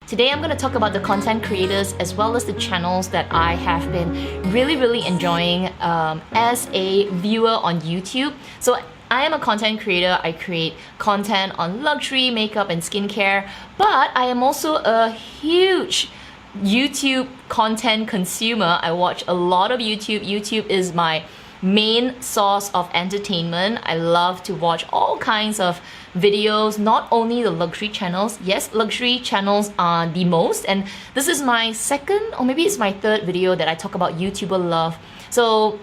Today I'm going to talk about the content creators as well as the channels that I have been really enjoying as a viewer on YouTube. So I am a content creator. I create content on luxury, makeup and skincare, but I am also a huge YouTube content consumer. I watch a lot of YouTube. YouTube is my main source of entertainment. I love to watch all kinds of videos, not only the luxury channels. Yes, luxury channels are the most, and this is my second or maybe it's my third video that I talk about YouTuber love. So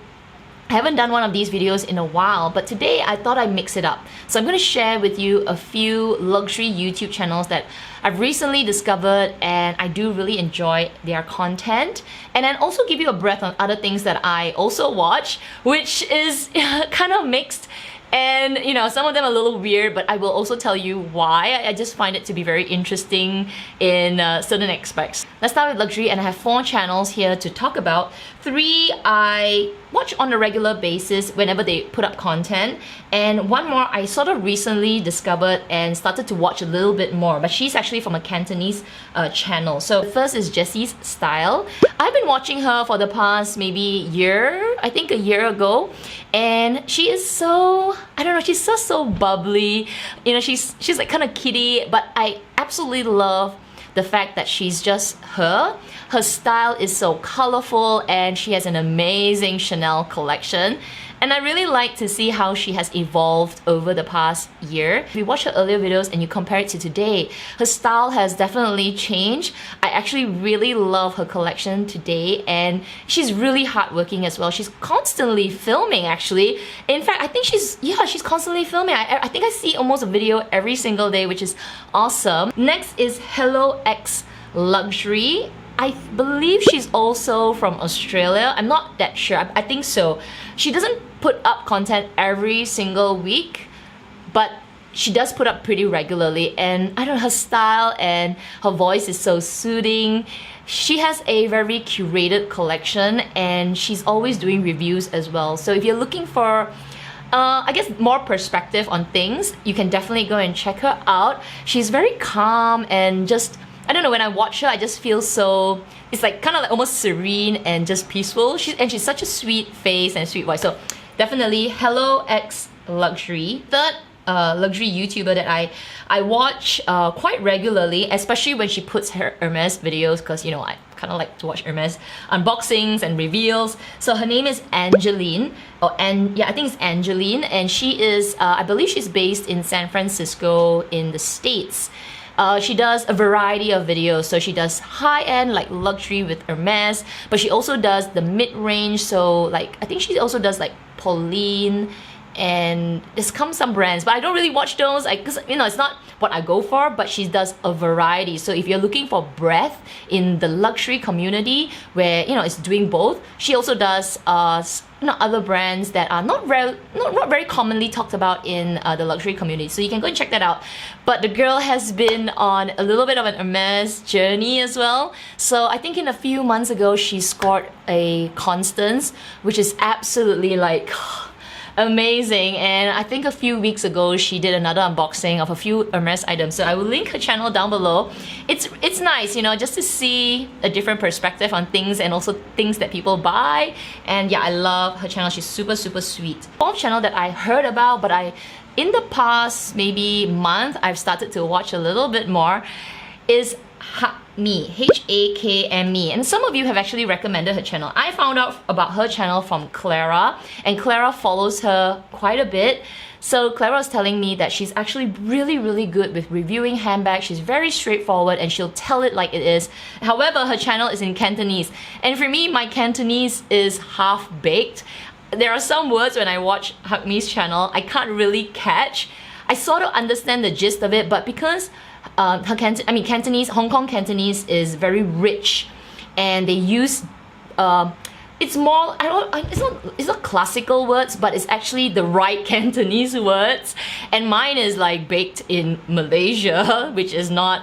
I haven't done one of these videos in a while, but today I thought I'd mix it up. So I'm going to share with you a few luxury YouTube channels that I've recently discovered and I do really enjoy their content, and then also give you a breath on other things that I also watch, which is kind of mixed. And you know, some of them are a little weird, but I will also tell you why. I just find it to be very interesting in certain aspects. Let's start with luxury, and I have 4 channels here to talk about. 3 I watch on a regular basis whenever they put up content, and 1 more I sort of recently discovered and started to watch a little bit more, but she's actually from a Cantonese channel. So first is Jessie's Style. I've been watching her for the past maybe year, I think a year ago, and she is so, I don't know, she's so bubbly. You know, she's like kind of kiddie, but I absolutely love the fact that she's just her. Her style is so colorful and she has an amazing Chanel collection. And I really like to see how she has evolved over the past year. If you watch her earlier videos and you compare it to today, her style has definitely changed. I actually really love her collection today, and she's really hardworking as well. She's constantly filming actually. In fact, I think she's constantly filming. I think I see almost a video every single day, which is awesome. Next is Hello X Luxury. I believe she's also from Australia. I'm not that sure. I think so. She doesn't put up content every single week, but she does put up pretty regularly, and I don't know, her style and her voice is so soothing. She has a very curated collection and she's always doing reviews as well. So if you're looking for I guess more perspective on things, you can definitely go and check her out. She's very calm and just, I don't know, when I watch her, I just feel so, it's like kind of like almost serene and just peaceful. She's such a sweet face and sweet voice. So definitely Hello X Luxury. Third luxury YouTuber that I watch quite regularly, especially when she puts her Hermes videos, because you know, I kind of like to watch Hermes unboxings and reveals. So her name is Angeline, I think it's Angeline, and she is, I believe she's based in San Francisco in the States. She does a variety of videos. So she does high-end like luxury with Hermes, but she also does the mid-range. So like, I think she also does like Pauline, and there's some brands, but I don't really watch those because you know, it's not what I go for, but she does a variety. So if you're looking for breadth in the luxury community where, you know, it's doing both, she also does you know, other brands that are not very commonly talked about in the luxury community. So you can go and check that out. But the girl has been on a little bit of an Hermes journey as well. So I think in a few months ago she scored a Constance, which is absolutely like amazing. And I think a few weeks ago she did another unboxing of a few Hermes items, so I will link her channel down below. It's nice, you know, just to see a different perspective on things and also things that people buy. And yeah, I love her channel. She's super sweet. Fourth channel that I heard about, but in the past maybe month I've started to watch a little bit more, is Hakme, Hakme, and some of you have actually recommended her channel. I found out about her channel from Clara, and Clara follows her quite a bit. So Clara was telling me that she's actually really good with reviewing handbags. She's very straightforward and she'll tell it like it is. However, her channel is in Cantonese, and for me, my Cantonese is half-baked. There are some words when I watch Hakme's channel I can't really catch. I sort of understand the gist of it, but because Cantonese, Hong Kong Cantonese is very rich, and they use it's more, it's not classical words, but it's actually the right Cantonese words, and mine is like baked in Malaysia, which is not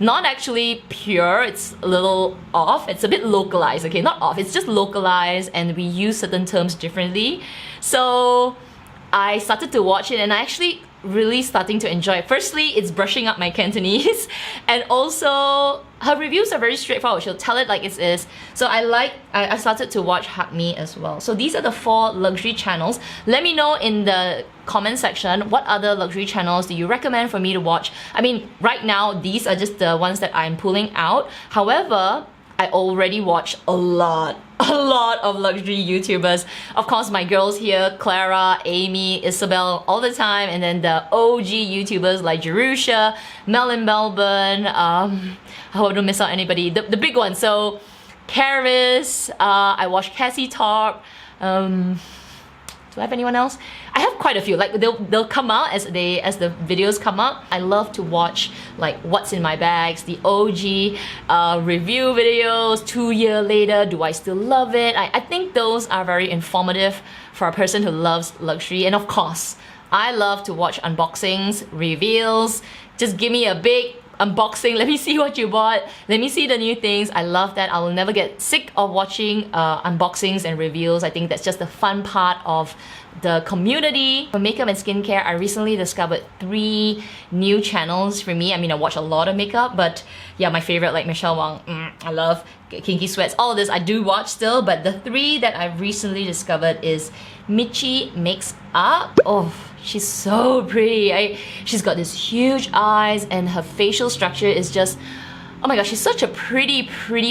actually pure. It's a little off. It's a bit localized. Okay, not off, it's just localized, and we use certain terms differently. So I started to watch it, and I actually really starting to enjoy it. Firstly, it's brushing up my Cantonese, and also her reviews are very straightforward. She'll tell it like it is. So I started to watch Hug Me as well. So these are the 4 luxury channels. Let me know in the comment section what other luxury channels do you recommend for me to watch. I mean, right now these are just the ones that I'm pulling out. However, I already watch a lot of luxury YouTubers. Of course, my girls here, Clara, Amy, Isabel, all the time, and then the OG YouTubers like Jerusha, Mel in Melbourne, I hope I don't miss out anybody, the big ones. So, Karis, I watch Cassie talk, do I have anyone else? I have quite a few. Like they'll come out as the videos come up. I love to watch like what's in my bags, the OG review videos. 2 years later, do I still love it? I think those are very informative for a person who loves luxury. And of course, I love to watch unboxings, reveals. Just give me a big unboxing. Let me see what you bought. Let me see the new things. I love that. I will never get sick of watching unboxings and reviews. I think that's just the fun part of the community. For makeup and skincare, I recently discovered 3 new channels for me. I mean, I watch a lot of makeup, but yeah, my favorite, like Michelle Wang, I love Kinky Sweats, all of this I do watch still, but the 3 that I've recently discovered is Michi Makes Up. Oh, she's so pretty. She's got these huge eyes and her facial structure is just, oh my gosh, she's such a pretty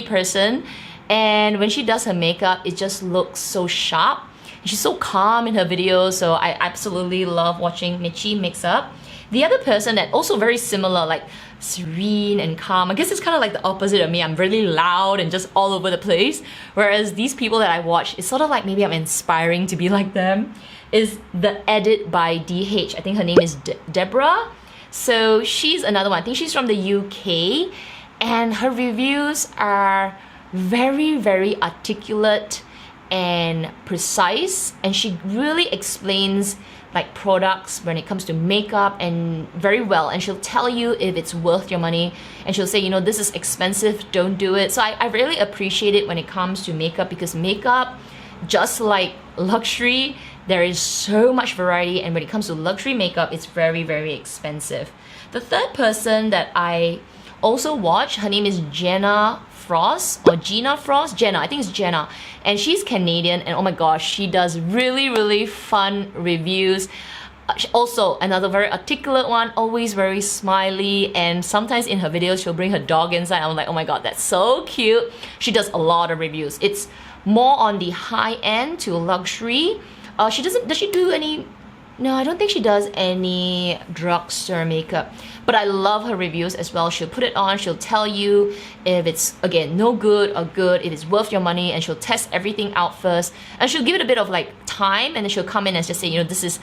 person. And when she does her makeup, it just looks so sharp. She's so calm in her videos, so I absolutely love watching Michi Makes Up. The other person that also very similar, like serene and calm. I guess it's kind of like the opposite of me. I'm really loud and just all over the place. Whereas these people that I watch, it's sort of like maybe I'm inspiring to be like them. Is the Edit by DH. I think her name is Deborah. So she's another one. I think she's from the UK. And her reviews are very articulate and precise. And she really explains like products when it comes to makeup and very well, and she'll tell you if it's worth your money, and she'll say, you know, this is expensive, don't do it. So I really appreciate it when it comes to makeup, because makeup, just like luxury, there is so much variety, and when it comes to luxury makeup, it's very expensive. The third person that I also watch, her name is Jenna Frost, or Gina Frost? Jenna, I think it's Jenna. And she's Canadian, and oh my gosh, she does really fun reviews. Also, another very articulate one, always very smiley, and sometimes in her videos, she'll bring her dog inside. I'm like, oh my god, that's so cute. She does a lot of reviews. It's more on the high end to luxury. Does she do any? No, I don't think she does any drugstore makeup, but I love her reviews as well. She'll put it on, she'll tell you if it's, again, no good or good, if it's worth your money, and she'll test everything out first, and she'll give it a bit of like time, and then she'll come in and just say, you know, this is,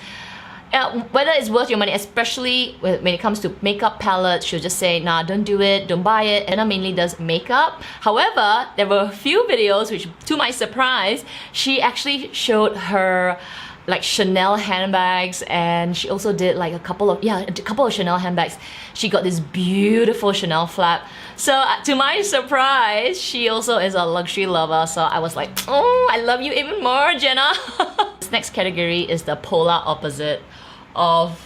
whether it's worth your money, especially when it comes to makeup palettes, she'll just say, nah, don't do it, don't buy it. Anna mainly does makeup. However, there were a few videos which, to my surprise, she actually showed her like Chanel handbags, and she also did like a couple of Chanel handbags. She got this beautiful Chanel flap. So to my surprise, she also is a luxury lover. So I was like, oh, I love you even more, Jenna. This next category is the polar opposite of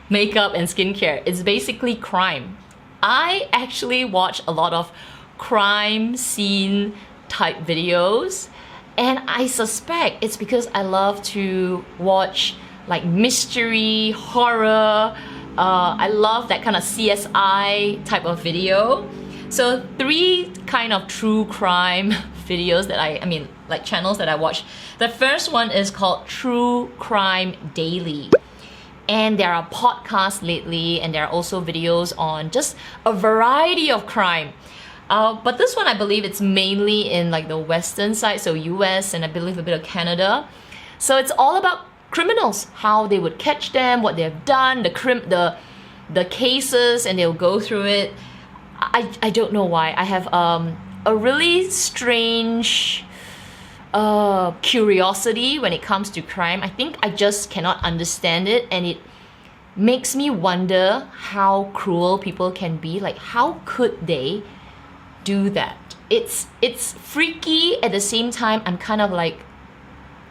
makeup and skincare. It's basically crime. I actually watch a lot of crime scene type videos. And I suspect it's because I love to watch like mystery, horror. I love that kind of CSI type of video. So 3 kind of true crime videos that I mean, like channels that I watch. The first one is called True Crime Daily. And there are podcasts lately, and there are also videos on just a variety of crime. But this one, I believe it's mainly in like the western side, so US and I believe a bit of Canada. So it's all about criminals, how they would catch them, what they've done, the cases, and they'll go through it. I don't know why. I have a really strange curiosity when it comes to crime. I think I just cannot understand it, and it makes me wonder how cruel people can be. Like, how could they do that? It's freaky. At the same time, I'm kind of like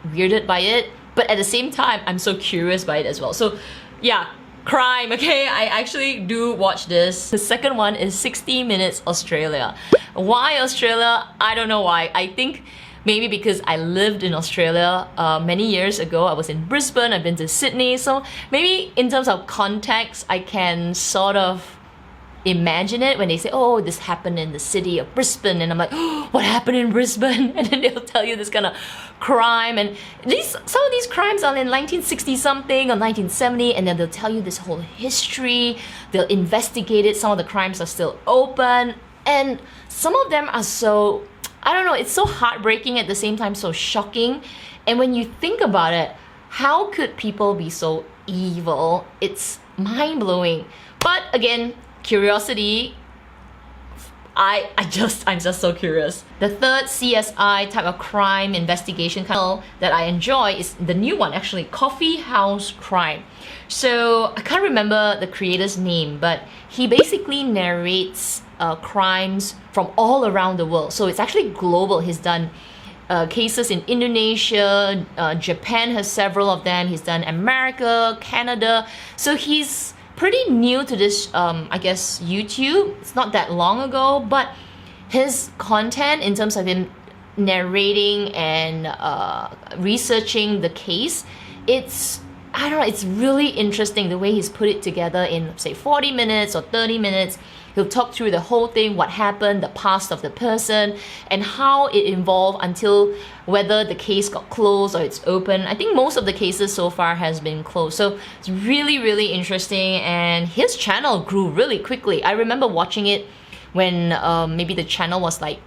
weirded by it, but at the same time, I'm so curious by it as well. So yeah, crime, okay? I actually do watch this. The second one is 60 Minutes Australia. Why Australia? I don't know why. I think maybe because I lived in Australia many years ago. I was in Brisbane, I've been to Sydney, so maybe in terms of context, I can sort of imagine it when they say, oh, this happened in the city of Brisbane, and I'm like, oh, what happened in Brisbane? And then they'll tell you this kind of crime, and some of these crimes are in 1960 something or 1970, and then they'll tell you this whole history, they'll investigate it, some of the crimes are still open, and some of them are so, I don't know, it's so heartbreaking at the same time, so shocking. And when you think about it, how could people be so evil? It's mind-blowing. But again, curiosity, I'm just so curious. The third CSI type of crime investigation channel that I enjoy is the new one actually, Coffee House Crime. So I can't remember the creator's name, but he basically narrates crimes from all around the world. So it's actually global. He's done cases in Indonesia, Japan has several of them. He's done America, Canada. So he's pretty new to this, I guess, YouTube. It's not that long ago, but his content in terms of him narrating and researching the case, I don't know, it's really interesting the way he's put it together in, say, 40 minutes or 30 minutes. He'll talk through the whole thing, what happened, the past of the person, and how it evolved until whether the case got closed or it's open. I think most of the cases so far has been closed. So it's really, really interesting, and his channel grew really quickly. I remember watching it when maybe the channel was like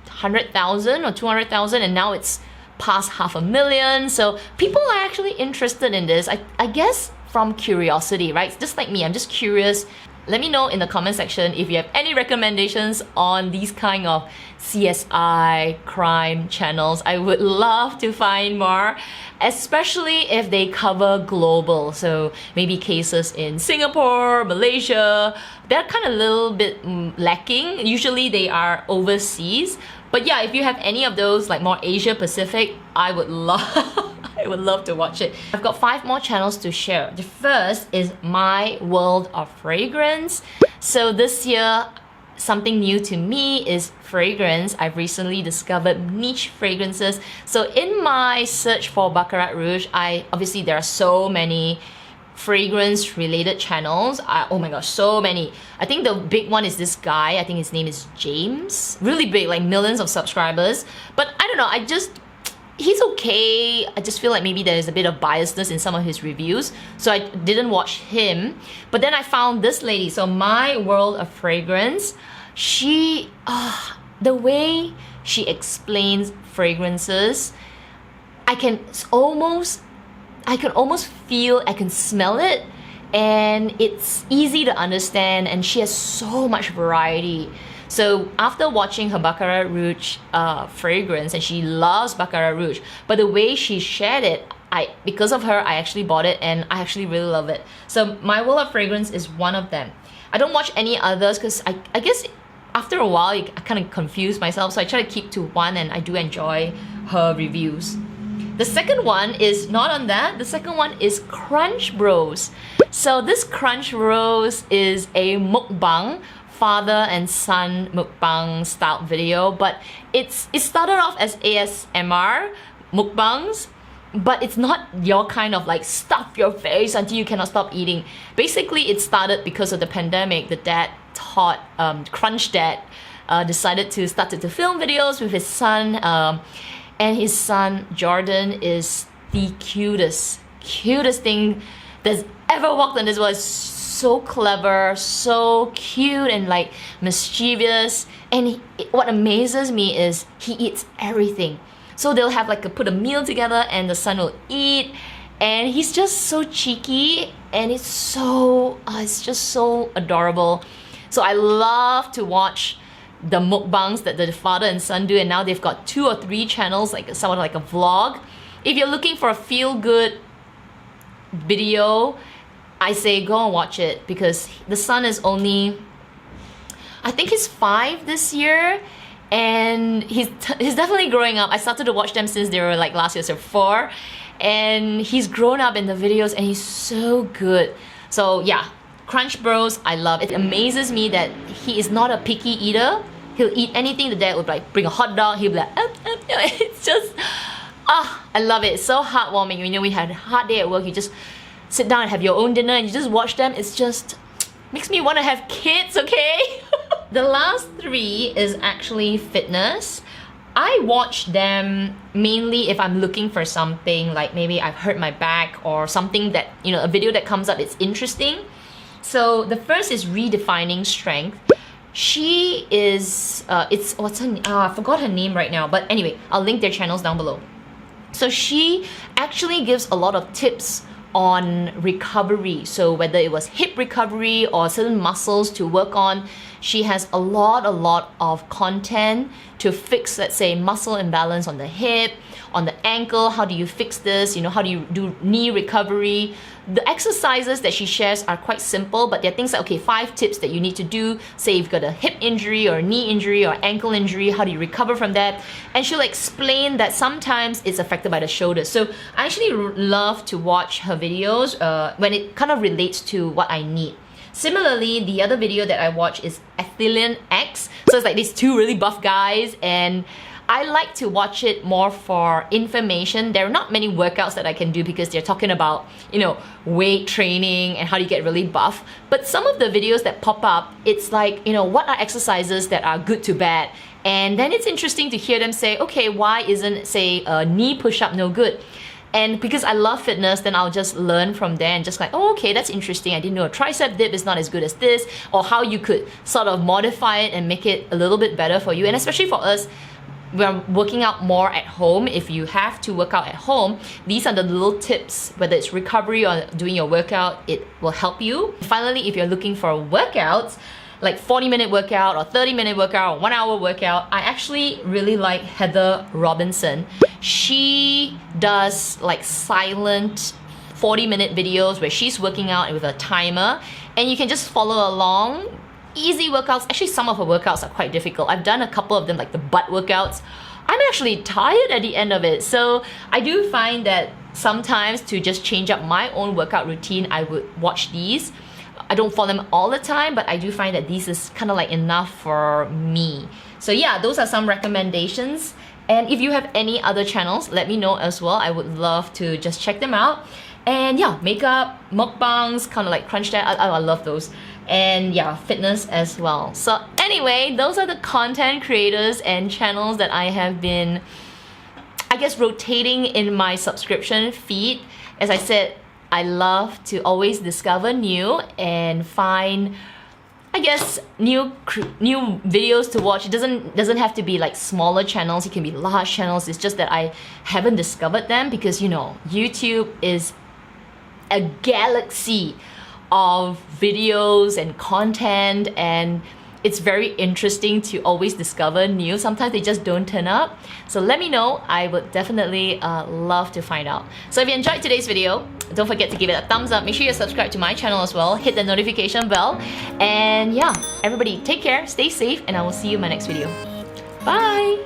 100,000 or 200,000, and now it's past 500,000. So people are actually interested in this. I guess from curiosity, right? Just like me, I'm just curious. Let me know in the comment section if you have any recommendations on these kind of CSI crime channels. I would love to find more, especially if they cover global. So maybe cases in Singapore, Malaysia. They're kind of a little bit lacking. Usually they are overseas. But yeah, if you have any of those, like more Asia Pacific, I would love I would love to watch it. I've got 5 more channels to share. The first is My World of Fragrance. So this year, something new to me is fragrance. I've recently discovered niche fragrances. So in my search for Baccarat Rouge, obviously there are so many fragrance related channels. Oh my gosh, so many. I think the big one is this guy. I think his name is James. Really big, like millions of subscribers. But I don't know, he's okay. I just feel like maybe there's a bit of biasness in some of his reviews, so I didn't watch him. But then I found this lady, so My World of Fragrance. She, the way she explains fragrances, I can almost feel, I can smell it, and it's easy to understand, and she has so much variety. So after watching her Baccarat Rouge fragrance, and she loves Baccarat Rouge, but the way she shared it, because of her, I actually bought it, and I actually really love it. So My World of Fragrance is one of them. I don't watch any others because I guess after a while, I kind of confuse myself, so I try to keep to one, and I do enjoy her reviews. The second one is not on that. The second one is Crunch Bros. So this Crunch Bros is a mukbang, father and son mukbang style video, but it started off as ASMR mukbangs, but it's not your kind of like stuff your face until you cannot stop eating. Basically, it started because of the pandemic. The dad taught, Crunch Dad decided to start to film videos with his son, and his son Jordan is the cutest thing that's ever walked on this world. So clever, so cute, and like mischievous. And what amazes me is he eats everything. So they'll have like put a meal together, and the son will eat, and he's just so cheeky, and it's just so adorable. So I love to watch the mukbangs that the father and son do, and now they've got 2 or 3 channels, like somewhat like a vlog. If you're looking for a feel-good video, I say go and watch it, because the son is only, I think he's 5 this year, and he's definitely growing up. I started to watch them since they were like last year, so 4, and he's grown up in the videos, and he's so good. So yeah, Crunch Bros, I love. It amazes me that he is not a picky eater. He'll eat anything. The dad would like bring a hot dog. He'll be like, it's just, I love it. It's so heartwarming. You know, we had a hard day at work. You just sit down and have your own dinner and you just watch them. It's just makes me want to have kids, okay? The last 3 is actually fitness. I watch them mainly if I'm looking for something like maybe I've hurt my back or something that, you know, a video that comes up, it's interesting. So the first is Redefining Strength. She is, what's her name? I forgot her name right now, but anyway, I'll link their channels down below. So she actually gives a lot of tips on recovery. So whether it was hip recovery or certain muscles to work on, she has a lot of content to fix, let's say, muscle imbalance on the hip, on the ankle. How do you fix this? You know, how do you do knee recovery? The exercises that she shares are quite simple, but they're things like, okay, 5 tips that you need to do. Say you've got a hip injury or a knee injury or ankle injury, how do you recover from that? And she'll explain that sometimes it's affected by the shoulders. So I actually love to watch her videos when it kind of relates to what I need. Similarly, the other video that I watch is Athelian X. So it's like these 2 really buff guys, and I like to watch it more for information. There are not many workouts that I can do because they're talking about, you know, weight training and how do you get really buff. But some of the videos that pop up, it's like, you know, what are exercises that are good to bad? And then it's interesting to hear them say, okay, why isn't, say, a knee push-up no good? And because I love fitness, then I'll just learn from there and just like, oh, okay, that's interesting. I didn't know a tricep dip is not as good as this, or how you could sort of modify it and make it a little bit better for you. And especially for us, we're working out more at home. If you have to work out at home, these are the little tips, whether it's recovery or doing your workout, it will help you. Finally, if you're looking for workouts, like 40-minute workout or 30-minute workout or 1-hour workout, I actually really like Heather Robinson. She does like silent 40-minute videos where she's working out with a timer and you can just follow along. Easy workouts. Actually, some of her workouts are quite difficult. I've done a couple of them, like the butt workouts. I'm actually tired at the end of it. So I do find that sometimes to just change up my own workout routine, I would watch these. I don't follow them all the time, but I do find that these is kind of like enough for me. So yeah, those are some recommendations. And if you have any other channels, let me know as well. I would love to just check them out. And yeah, makeup, mukbangs, kind of like crunch that. I love those. And yeah, fitness as well. So anyway, those are the content creators and channels that I have been, I guess, rotating in my subscription feed. As I said, I love to always discover new and find, I guess, new videos to watch. It doesn't have to be like smaller channels. It can be large channels. It's just that I haven't discovered them because, you know, YouTube is a galaxy of videos and content, and it's very interesting to always discover new. Sometimes they just don't turn up. So let me know. I would definitely love to find out. So if you enjoyed today's video, don't forget to give it a thumbs up. Make sure you subscribe to my channel as well. Hit the notification bell. And yeah, everybody take care, stay safe, and I will see you in my next video. Bye!